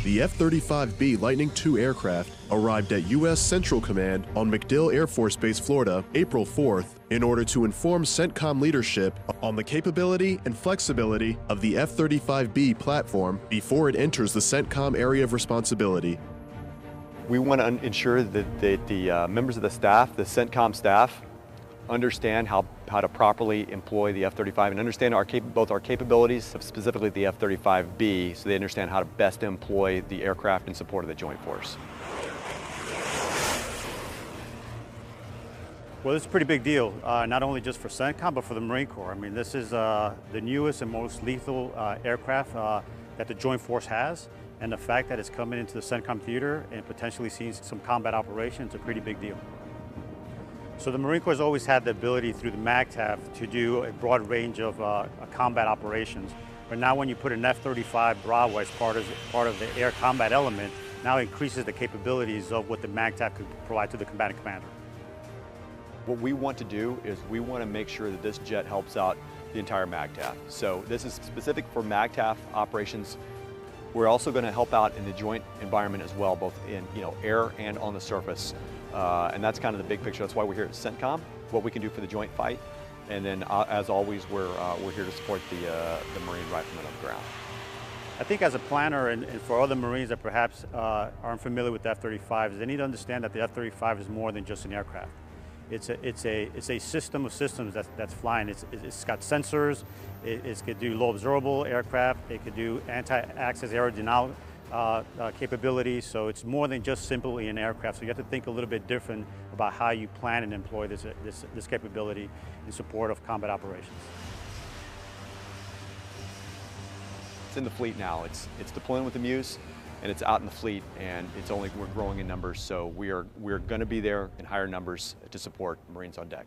The F-35B Lightning II aircraft arrived at U.S. Central Command on MacDill Air Force Base, Florida, April 4th, in order to inform CENTCOM leadership on the capability and flexibility of the F-35B platform before it enters the CENTCOM area of responsibility. We want to ensure that the members of the staff, the CENTCOM staff, understand how to properly employ the F-35 and understand both our capabilities, specifically the F-35B, so they understand how to best employ the aircraft in support of the Joint Force. Well, it's a pretty big deal, not only just for CENTCOM, but for the Marine Corps. I mean, this is the newest and most lethal aircraft that the Joint Force has, and the fact that it's coming into the CENTCOM theater and potentially seeing some combat operations is a pretty big deal. So the Marine Corps has always had the ability through the MACTAF to do a broad range of combat operations. But now when you put an F-35 Bravo as part of the air combat element, now it increases the capabilities of what the MACTAF could provide to the combatant commander. What we want to do is we want to make sure that this jet helps out the entire MACTAF. So this is specific for MACTAF operations. We're also going to help out in the joint environment as well, both in air and on the surface. And that's kind of the big picture. That's why we're here at CENTCOM, what we can do for the joint fight. And then, as always, we're here to support the Marine riflemen on the ground. I think as a planner and for other Marines that perhaps aren't familiar with the F-35s, they need to understand that the F-35 is more than just an aircraft. It's a system of systems that's flying. It's got sensors. It could do low observable aircraft. It could do anti-access aerodynamic capabilities. So it's more than just simply an aircraft. So you have to think a little bit different about how you plan and employ this capability in support of combat operations. It's in the fleet now. It's deploying with the Muse, and it's out in the fleet, and we're growing in numbers. So we're going to be there in higher numbers to support Marines on deck.